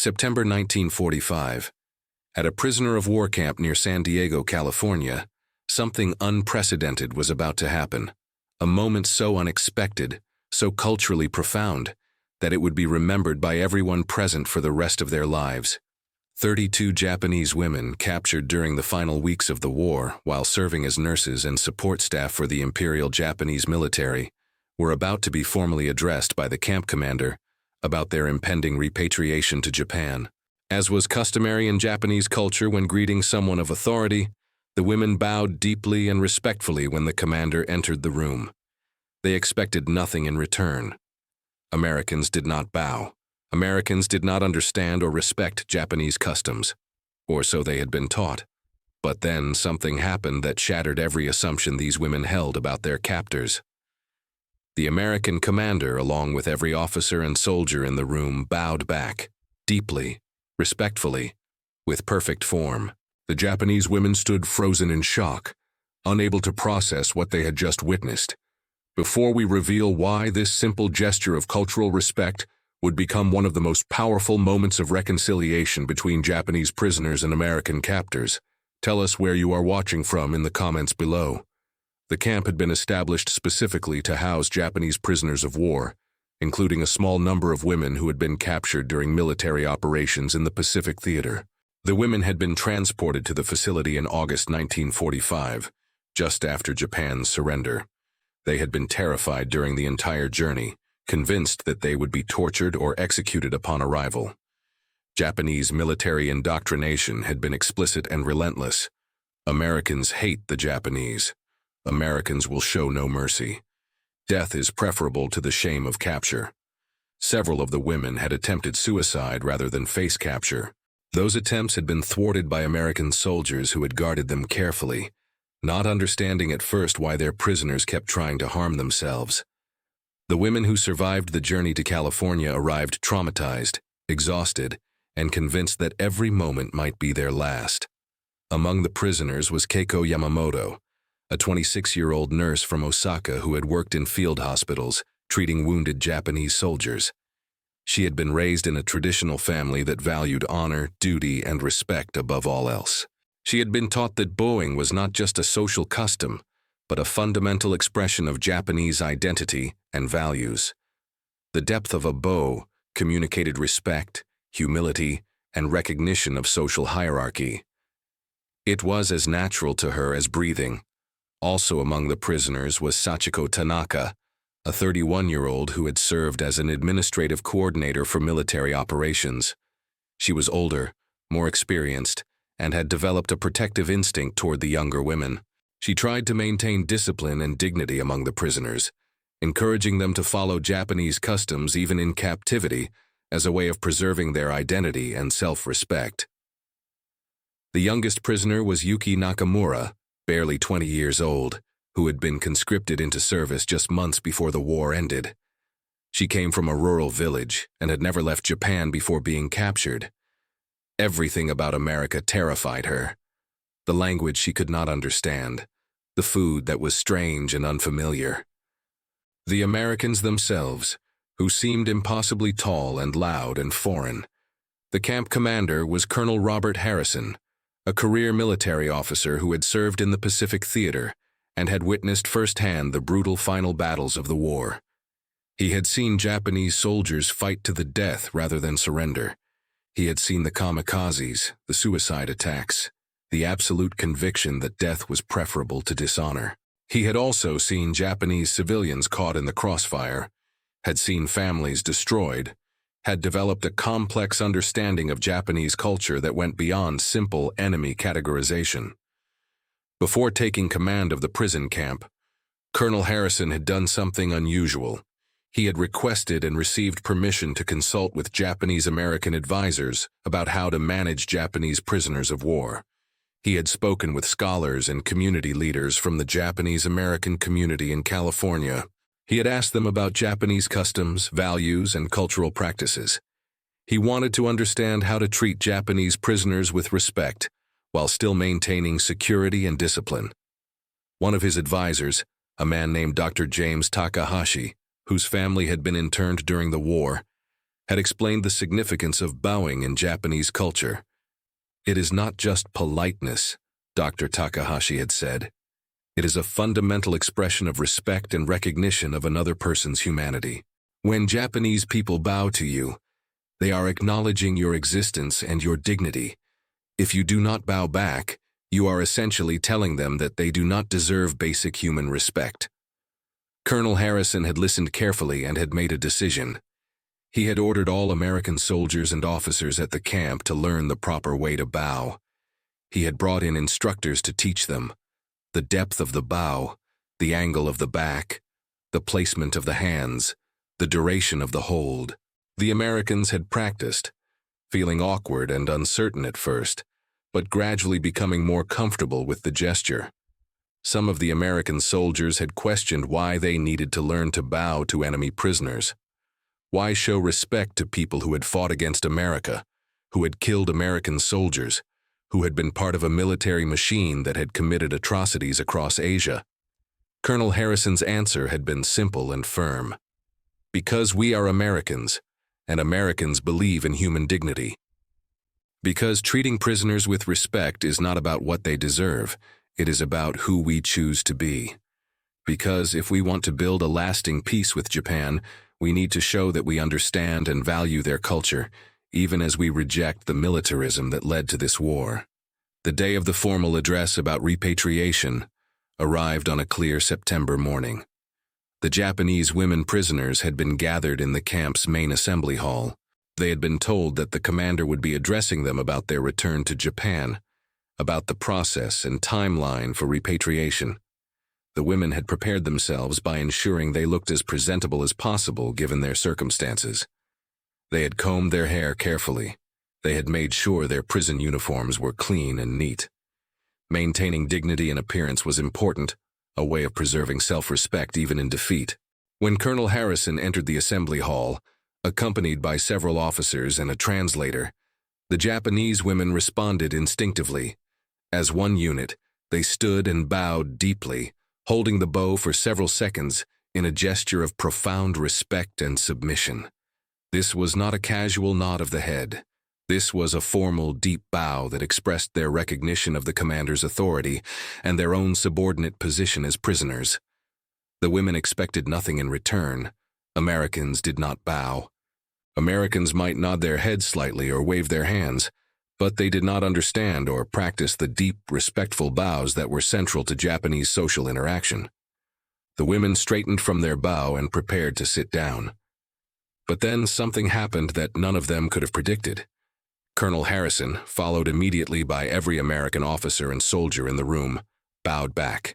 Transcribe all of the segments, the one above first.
September 1945. At a prisoner of war camp near San Diego, California, something unprecedented was about to happen. A moment so unexpected, so culturally profound, that it would be remembered by everyone present for the rest of their lives. 32 Japanese women captured during the final weeks of the war while serving as nurses and support staff for the Imperial Japanese military were about to be formally addressed by the camp commander about their impending repatriation to Japan. As was customary in Japanese culture when greeting someone of authority, the women bowed deeply and respectfully when the commander entered the room. They expected nothing in return. Americans did not bow. Americans did not understand or respect Japanese customs, or so they had been taught. But then something happened that shattered every assumption these women held about their captors. The American commander, along with every officer and soldier in the room, bowed back, deeply, respectfully, with perfect form. The Japanese women stood frozen in shock, unable to process what they had just witnessed. Before we reveal why this simple gesture of cultural respect would become one of the most powerful moments of reconciliation between Japanese prisoners and American captors, tell us where you are watching from in the comments below. The camp had been established specifically to house Japanese prisoners of war, including a small number of women who had been captured during military operations in the Pacific Theater. The women had been transported to the facility in August 1945, just after Japan's surrender. They had been terrified during the entire journey, convinced that they would be tortured or executed upon arrival. Japanese military indoctrination had been explicit and relentless. Americans hate the Japanese. Americans will show no mercy. Death is preferable to the shame of capture. Several of the women had attempted suicide rather than face capture. Those attempts had been thwarted by American soldiers who had guarded them carefully, not understanding at first why their prisoners kept trying to harm themselves. The women who survived the journey to California arrived traumatized, exhausted, and convinced that every moment might be their last. Among the prisoners was Keiko Yamamoto, a 26-year-old nurse from Osaka who had worked in field hospitals, treating wounded Japanese soldiers. She had been raised in a traditional family that valued honor, duty, and respect above all else. She had been taught that bowing was not just a social custom, but a fundamental expression of Japanese identity and values. The depth of a bow communicated respect, humility, and recognition of social hierarchy. It was as natural to her as breathing. Also among the prisoners was Sachiko Tanaka, a 31-year-old who had served as an administrative coordinator for military operations. She was older, more experienced, and had developed a protective instinct toward the younger women. She tried to maintain discipline and dignity among the prisoners, encouraging them to follow Japanese customs even in captivity as a way of preserving their identity and self-respect. The youngest prisoner was Yuki Nakamura, barely 20 years old, who had been conscripted into service just months before the war ended. She came from a rural village and had never left Japan before being captured. Everything about America terrified her. The language she could not understand, the food that was strange and unfamiliar. The Americans themselves, who seemed impossibly tall and loud and foreign. The camp commander was Colonel Robert Harrison, a career military officer who had served in the Pacific Theater and had witnessed firsthand the brutal final battles of the war. He had seen Japanese soldiers fight to the death rather than surrender. He had seen the kamikazes, the suicide attacks, the absolute conviction that death was preferable to dishonor. He had also seen Japanese civilians caught in the crossfire, had seen families destroyed, had developed a complex understanding of Japanese culture that went beyond simple enemy categorization. Before taking command of the prison camp, Colonel Harrison had done something unusual. He had requested and received permission to consult with Japanese-American advisors about how to manage Japanese prisoners of war. He had spoken with scholars and community leaders from the Japanese-American community in California. He had asked them about Japanese customs, values, and cultural practices. He wanted to understand how to treat Japanese prisoners with respect, while still maintaining security and discipline. One of his advisors, a man named Dr. James Takahashi, whose family had been interned during the war, had explained the significance of bowing in Japanese culture. "It is not just politeness," Dr. Takahashi had said. "It is a fundamental expression of respect and recognition of another person's humanity. When Japanese people bow to you, they are acknowledging your existence and your dignity. If you do not bow back, you are essentially telling them that they do not deserve basic human respect." Colonel Harrison had listened carefully and had made a decision. He had ordered all American soldiers and officers at the camp to learn the proper way to bow. He had brought in instructors to teach them the depth of the bow, the angle of the back, the placement of the hands, the duration of the hold. The Americans had practiced, feeling awkward and uncertain at first, but gradually becoming more comfortable with the gesture. Some of the American soldiers had questioned why they needed to learn to bow to enemy prisoners. Why show respect to people who had fought against America, who had killed American soldiers, who had been part of a military machine that had committed atrocities across Asia? Colonel Harrison's answer had been simple and firm. Because we are Americans, and Americans believe in human dignity. Because treating prisoners with respect is not about what they deserve, it is about who we choose to be. Because if we want to build a lasting peace with Japan, we need to show that we understand and value their culture, even as we reject the militarism that led to this war. The day of the formal address about repatriation arrived on a clear September morning. The Japanese women prisoners had been gathered in the camp's main assembly hall. They had been told that the commander would be addressing them about their return to Japan, about the process and timeline for repatriation. The women had prepared themselves by ensuring they looked as presentable as possible given their circumstances. They had combed their hair carefully. They had made sure their prison uniforms were clean and neat. Maintaining dignity and appearance was important, a way of preserving self-respect even in defeat. When Colonel Harrison entered the assembly hall, accompanied by several officers and a translator, the Japanese women responded instinctively. As one unit, they stood and bowed deeply, holding the bow for several seconds in a gesture of profound respect and submission. This was not a casual nod of the head. This was a formal, deep bow that expressed their recognition of the commander's authority and their own subordinate position as prisoners. The women expected nothing in return. Americans did not bow. Americans might nod their heads slightly or wave their hands, but they did not understand or practice the deep, respectful bows that were central to Japanese social interaction. The women straightened from their bow and prepared to sit down. But then something happened that none of them could have predicted. Colonel Harrison, followed immediately by every American officer and soldier in the room, bowed back.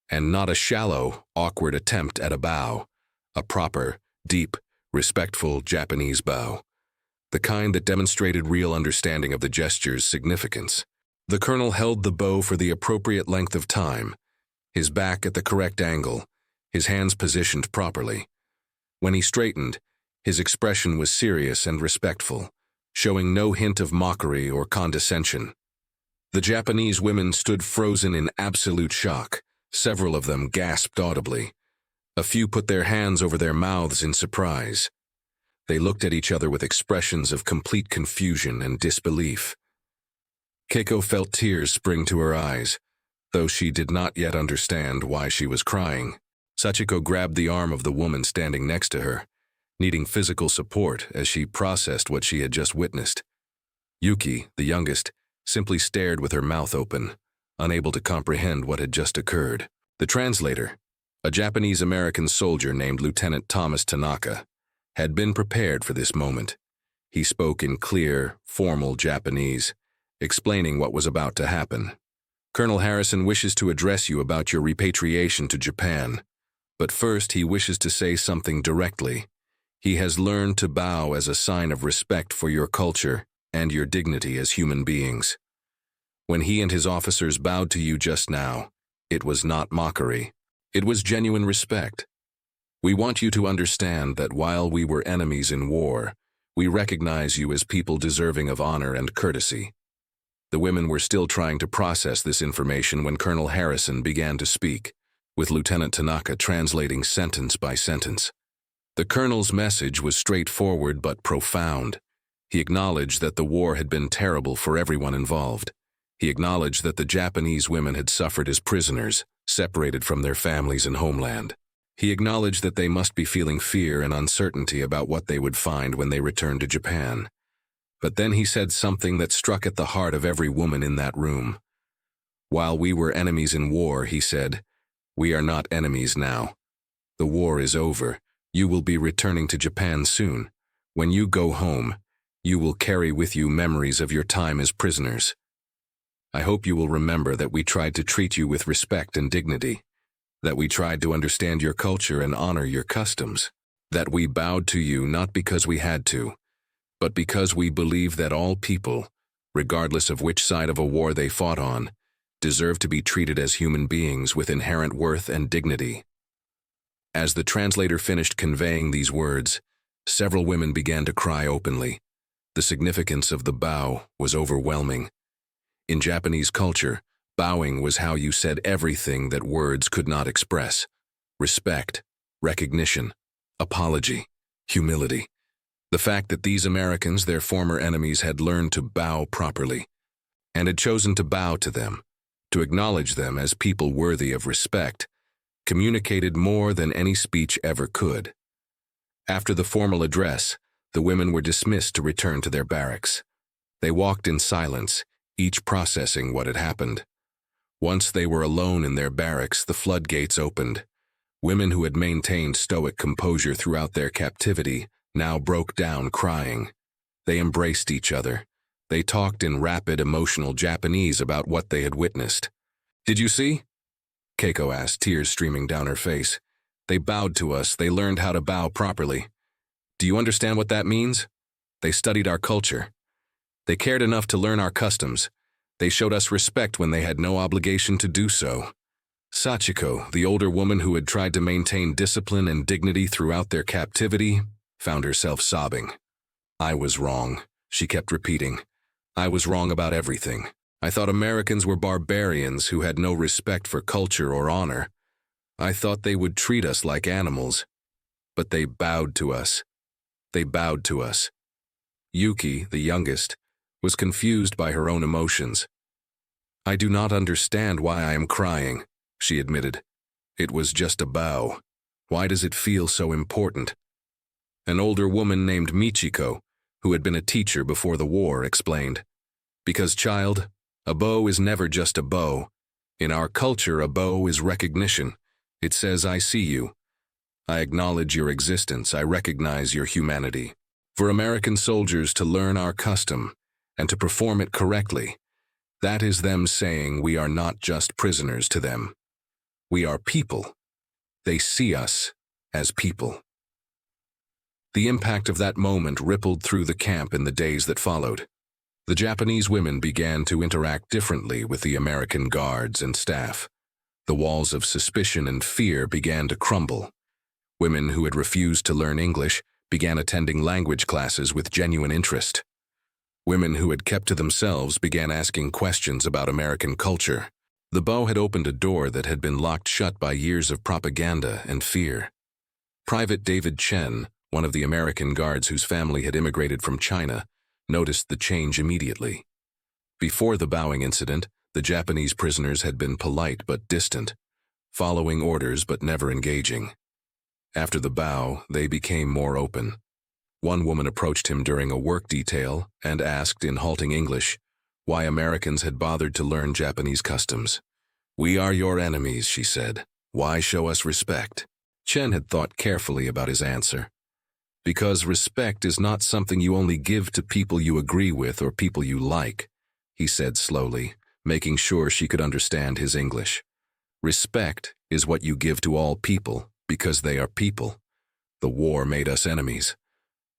And not a shallow, awkward attempt at a bow, a proper, deep, respectful Japanese bow. The kind that demonstrated real understanding of the gesture's significance. The colonel held the bow for the appropriate length of time, his back at the correct angle, his hands positioned properly. When he straightened, his expression was serious and respectful, showing no hint of mockery or condescension. The Japanese women stood frozen in absolute shock. Several of them gasped audibly. A few put their hands over their mouths in surprise. They looked at each other with expressions of complete confusion and disbelief. Keiko felt tears spring to her eyes, though she did not yet understand why she was crying. Sachiko grabbed the arm of the woman standing next to her, needing physical support as she processed what she had just witnessed. Yuki, the youngest, simply stared with her mouth open, unable to comprehend what had just occurred. The translator, a Japanese-American soldier named Lieutenant Thomas Tanaka, had been prepared for this moment. He spoke in clear, formal Japanese, explaining what was about to happen. Colonel Harrison wishes to address you about your repatriation to Japan, but first he wishes to say something directly. He has learned to bow as a sign of respect for your culture and your dignity as human beings. When he and his officers bowed to you just now, it was not mockery. It was genuine respect. We want you to understand that while we were enemies in war, we recognize you as people deserving of honor and courtesy. The women were still trying to process this information when Colonel Harrison began to speak, with Lieutenant Tanaka translating sentence by sentence. The colonel's message was straightforward but profound. He acknowledged that the war had been terrible for everyone involved. He acknowledged that the Japanese women had suffered as prisoners, separated from their families and homeland. He acknowledged that they must be feeling fear and uncertainty about what they would find when they returned to Japan. But then he said something that struck at the heart of every woman in that room. While we were enemies in war, he said, we are not enemies now. The war is over. You will be returning to Japan soon. When you go home, you will carry with you memories of your time as prisoners. I hope you will remember that we tried to treat you with respect and dignity, that we tried to understand your culture and honor your customs, that we bowed to you not because we had to, but because we believe that all people, regardless of which side of a war they fought on, deserve to be treated as human beings with inherent worth and dignity. As the translator finished conveying these words, several women began to cry openly. The significance of the bow was overwhelming. In Japanese culture, bowing was how you said everything that words could not express: respect, recognition, apology, humility. The fact that these Americans, their former enemies, had learned to bow properly, and had chosen to bow to them, to acknowledge them as people worthy of respect, communicated more than any speech ever could. After the formal address, the women were dismissed to return to their barracks. They walked in silence, each processing what had happened. Once they were alone in their barracks, the floodgates opened. Women who had maintained stoic composure throughout their captivity now broke down crying. They embraced each other. They talked in rapid, emotional Japanese about what they had witnessed. "Did you see?" Keiko asked, tears streaming down her face. "They bowed to us. They learned how to bow properly. Do you understand what that means? They studied our culture. They cared enough to learn our customs. They showed us respect when they had no obligation to do so." Sachiko, the older woman who had tried to maintain discipline and dignity throughout their captivity, found herself sobbing. "I was wrong," she kept repeating. "I was wrong about everything. I thought Americans were barbarians who had no respect for culture or honor. I thought they would treat us like animals. But they bowed to us. They bowed to us." Yuki, the youngest, was confused by her own emotions. "I do not understand why I am crying," she admitted. "It was just a bow. Why does it feel so important?" An older woman named Michiko, who had been a teacher before the war, explained, "Because, child, a bow is never just a bow. In our culture, a bow is recognition. It says, I see you. I acknowledge your existence. I recognize your humanity. For American soldiers to learn our custom and to perform it correctly, that is them saying we are not just prisoners to them. We are people. They see us as people." The impact of that moment rippled through the camp in the days that followed. The Japanese women began to interact differently with the American guards and staff. The walls of suspicion and fear began to crumble. Women who had refused to learn English began attending language classes with genuine interest. Women who had kept to themselves began asking questions about American culture. The bow had opened a door that had been locked shut by years of propaganda and fear. Private David Chen, one of the American guards whose family had immigrated from China, noticed the change immediately. Before the bowing incident, the Japanese prisoners had been polite but distant, following orders but never engaging. After the bow, they became more open. One woman approached him during a work detail and asked in halting English why Americans had bothered to learn Japanese customs. "We are your enemies," she said. "Why show us respect?" Chen had thought carefully about his answer. "Because respect is not something you only give to people you agree with or people you like," he said slowly, making sure she could understand his English. "Respect is what you give to all people because they are people. The war made us enemies.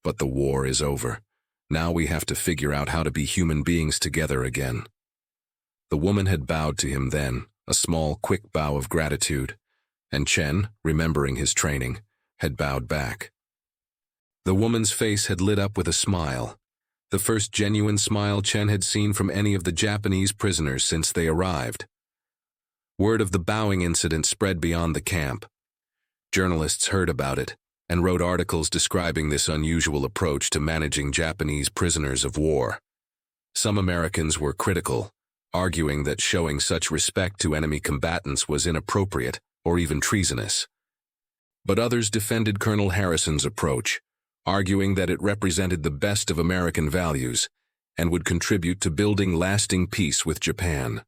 But the war is over. Now we have to figure out how to be human beings together again." The woman had bowed to him then, a small, quick bow of gratitude, and Chen, remembering his training, had bowed back. The woman's face had lit up with a smile, the first genuine smile Chen had seen from any of the Japanese prisoners since they arrived. Word of the bowing incident spread beyond the camp. Journalists heard about it. and wrote articles describing this unusual approach to managing Japanese prisoners of war. Some Americans were critical, arguing that showing such respect to enemy combatants was inappropriate or even treasonous. But others defended Colonel Harrison's approach, arguing that it represented the best of American values and would contribute to building lasting peace with Japan.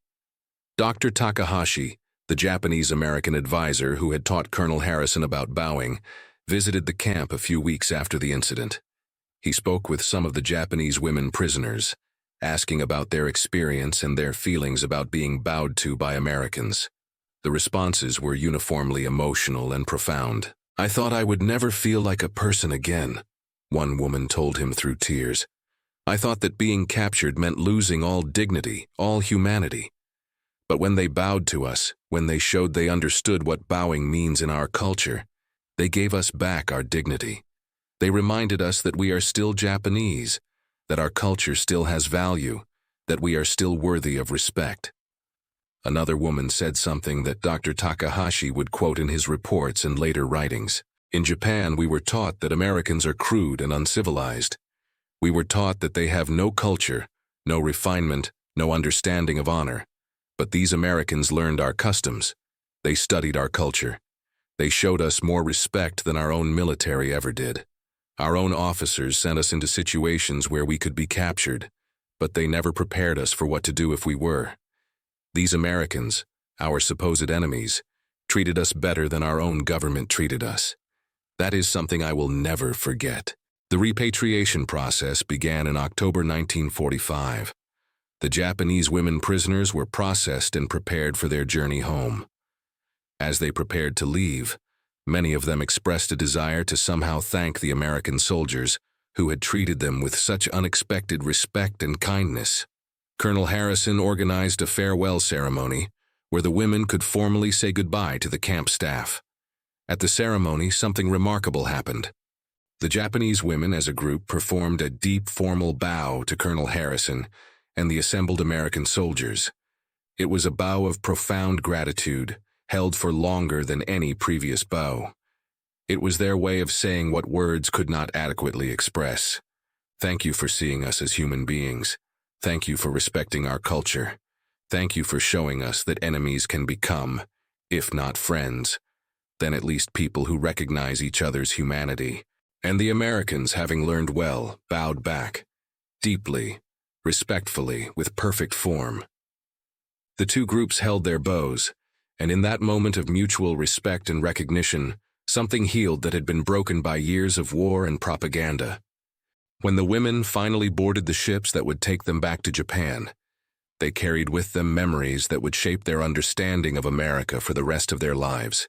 Dr. Takahashi, the Japanese-American advisor who had taught Colonel Harrison about bowing, visited the camp a few weeks after the incident. He spoke with some of the Japanese women prisoners, asking about their experience and their feelings about being bowed to by Americans. The responses were uniformly emotional and profound. "I thought I would never feel like a person again," one woman told him through tears. "I thought that being captured meant losing all dignity, all humanity. But when they bowed to us, when they showed they understood what bowing means in our culture, they gave us back our dignity. They reminded us that we are still Japanese, that our culture still has value, that we are still worthy of respect." Another woman said something that Dr. Takahashi would quote in his reports and later writings. "In Japan, we were taught that Americans are crude and uncivilized. We were taught that they have no culture, no refinement, no understanding of honor. But these Americans learned our customs. They studied our culture. They showed us more respect than our own military ever did. Our own officers sent us into situations where we could be captured, but they never prepared us for what to do if we were. These Americans, our supposed enemies, treated us better than our own government treated us. That is something I will never forget." The repatriation process began in October 1945. The Japanese women prisoners were processed and prepared for their journey home. As they prepared to leave, many of them expressed a desire to somehow thank the American soldiers who had treated them with such unexpected respect and kindness. Colonel Harrison organized a farewell ceremony where the women could formally say goodbye to the camp staff. At the ceremony, something remarkable happened. The Japanese women as a group performed a deep formal bow to Colonel Harrison and the assembled American soldiers. It was a bow of profound gratitude, held for longer than any previous bow. It was their way of saying what words could not adequately express. "Thank you for seeing us as human beings. Thank you for respecting our culture. Thank you for showing us that enemies can become, if not friends, then at least people who recognize each other's humanity." And the Americans, having learned well, bowed back, deeply, respectfully, with perfect form. The two groups held their bows, and in that moment of mutual respect and recognition, something healed that had been broken by years of war and propaganda. When the women finally boarded the ships that would take them back to Japan, they carried with them memories that would shape their understanding of America for the rest of their lives.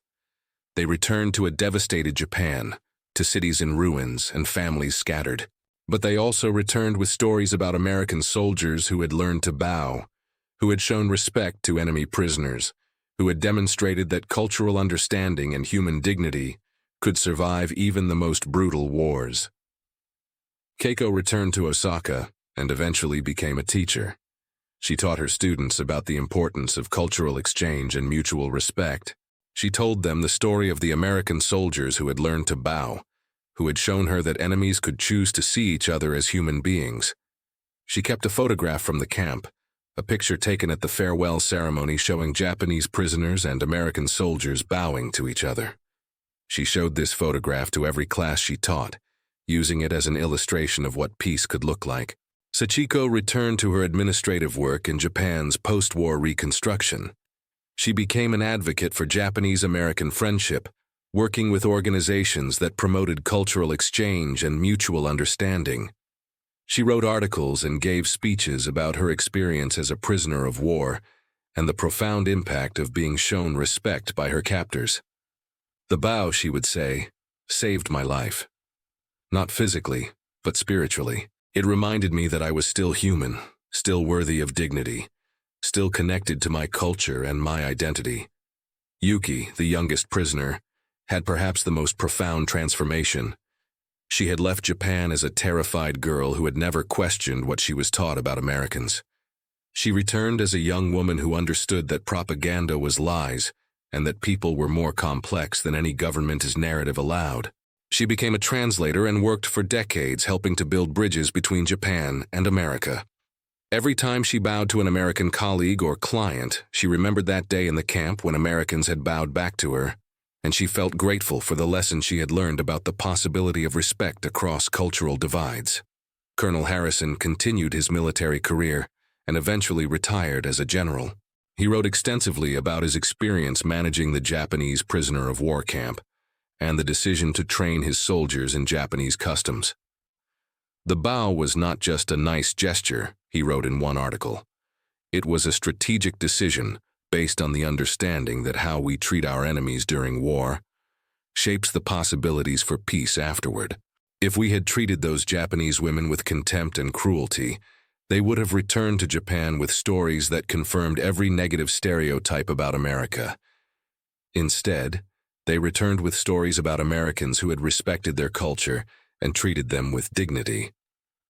They returned to a devastated Japan, to cities in ruins and families scattered. But they also returned with stories about American soldiers who had learned to bow, who had shown respect to enemy prisoners, who had demonstrated that cultural understanding and human dignity could survive even the most brutal wars. Keiko returned to Osaka and eventually became a teacher. She taught her students about the importance of cultural exchange and mutual respect. She told them the story of the American soldiers who had learned to bow, who had shown her that enemies could choose to see each other as human beings. She kept a photograph from the camp, a picture taken at the farewell ceremony showing Japanese prisoners and American soldiers bowing to each other. She showed this photograph to every class she taught, using it as an illustration of what peace could look like. Sachiko returned to her administrative work in Japan's post-war reconstruction. She became an advocate for Japanese-American friendship, working with organizations that promoted cultural exchange and mutual understanding. She wrote articles and gave speeches about her experience as a prisoner of war and the profound impact of being shown respect by her captors. "The bow," she would say, "saved my life. Not physically, but spiritually. It reminded me that I was still human, still worthy of dignity, still connected to my culture and my identity." Yuki, the youngest prisoner, had perhaps the most profound transformation. She had left Japan as a terrified girl who had never questioned what she was taught about Americans. She returned as a young woman who understood that propaganda was lies and that people were more complex than any government's narrative allowed. She became a translator and worked for decades helping to build bridges between Japan and America. Every time she bowed to an American colleague or client, she remembered that day in the camp when Americans had bowed back to her, and she felt grateful for the lesson she had learned about the possibility of respect across cultural divides. Colonel Harrison continued his military career and eventually retired as a general. He wrote extensively about his experience managing the Japanese prisoner of war camp and the decision to train his soldiers in Japanese customs. The bow was not just a nice gesture, he wrote in one article. It was a strategic decision based on the understanding that how we treat our enemies during war shapes the possibilities for peace afterward. If we had treated those Japanese women with contempt and cruelty, they would have returned to Japan with stories that confirmed every negative stereotype about America. Instead, they returned with stories about Americans who had respected their culture and treated them with dignity.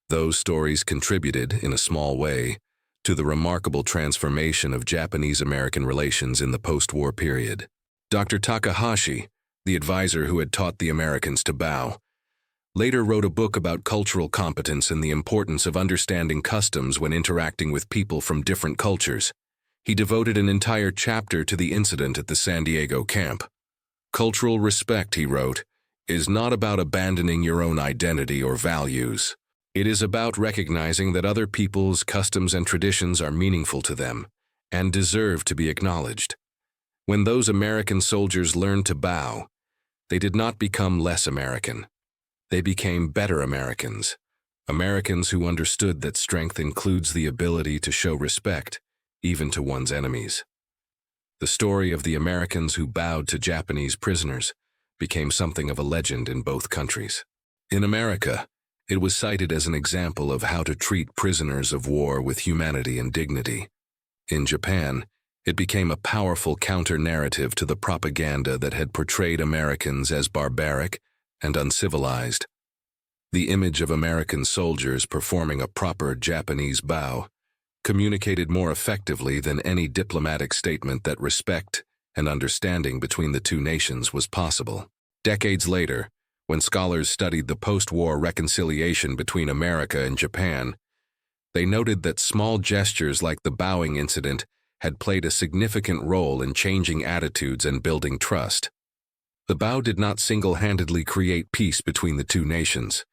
Those stories contributed, in a small way, to the remarkable transformation of Japanese-American relations in the post-war period. Dr. Takahashi, the advisor who had taught the Americans to bow, later wrote a book about cultural competence and the importance of understanding customs when interacting with people from different cultures. He devoted an entire chapter to the incident at the San Diego camp. Cultural respect, he wrote, is not about abandoning your own identity or values. It is about recognizing that other people's customs and traditions are meaningful to them and deserve to be acknowledged. When those American soldiers learned to bow, they did not become less American. They became better Americans, Americans who understood that strength includes the ability to show respect, even to one's enemies. The story of the Americans who bowed to Japanese prisoners became something of a legend in both countries. In America, it was cited as an example of how to treat prisoners of war with humanity and dignity. In Japan, it became a powerful counter-narrative to the propaganda that had portrayed Americans as barbaric and uncivilized. The image of American soldiers performing a proper Japanese bow communicated more effectively than any diplomatic statement that respect and understanding between the two nations was possible. Decades later, when scholars studied the post-war reconciliation between America and Japan, they noted that small gestures like the bowing incident had played a significant role in changing attitudes and building trust. The bow did not single-handedly create peace between the two nations,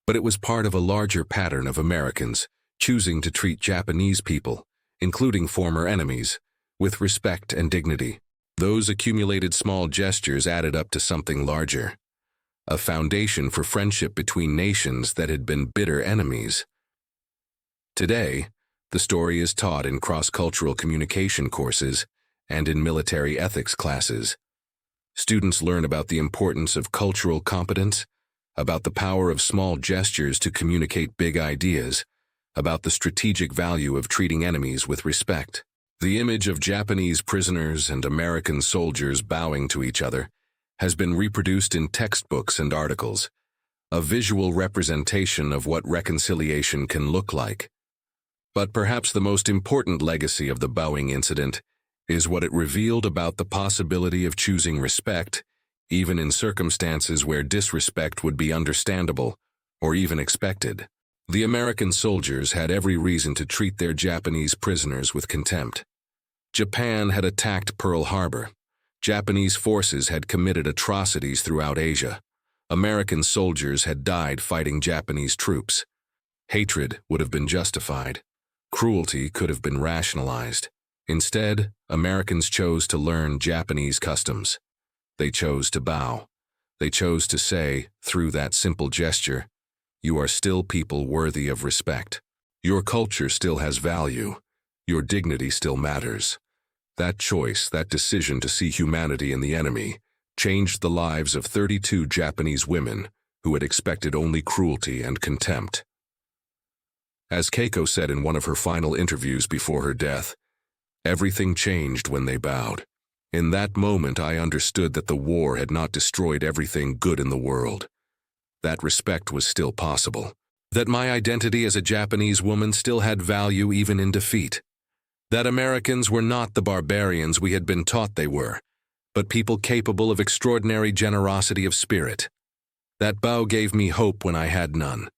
but it was part of a larger pattern of Americans choosing to treat Japanese people, including former enemies, with respect and dignity. Those accumulated small gestures added up to something larger, a foundation for friendship between nations that had been bitter enemies. Today, the story is taught in cross-cultural communication courses and in military ethics classes. Students learn about the importance of cultural competence, about the power of small gestures to communicate big ideas, about the strategic value of treating enemies with respect. The image of Japanese prisoners and American soldiers bowing to each other has been reproduced in textbooks and articles, a visual representation of what reconciliation can look like. But perhaps the most important legacy of the bowing incident is what it revealed about the possibility of choosing respect, even in circumstances where disrespect would be understandable or even expected. The American soldiers had every reason to treat their Japanese prisoners with contempt. Japan had attacked Pearl Harbor. Japanese forces had committed atrocities throughout Asia. American soldiers had died fighting Japanese troops. Hatred would have been justified. Cruelty could have been rationalized. Instead, Americans chose to learn Japanese customs. They chose to bow. They chose to say, through that simple gesture, "You are still people worthy of respect. Your culture still has value. Your dignity still matters." That choice, that decision to see humanity in the enemy, changed the lives of 32 Japanese women who had expected only cruelty and contempt. As Keiko said in one of her final interviews before her death, "Everything changed when they bowed. In that moment, I understood that the war had not destroyed everything good in the world. That respect was still possible. That my identity as a Japanese woman still had value even in defeat. That Americans were not the barbarians we had been taught they were, but people capable of extraordinary generosity of spirit." That bow gave me hope when I had none.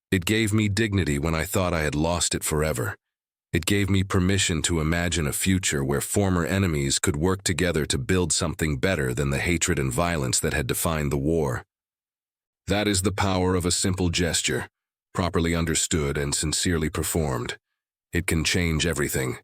It gave me dignity when I thought I had lost it forever. It gave me permission to imagine a future where former enemies could work together to build something better than the hatred and violence that had defined the war. That is the power of a simple gesture, properly understood and sincerely performed. It can change everything.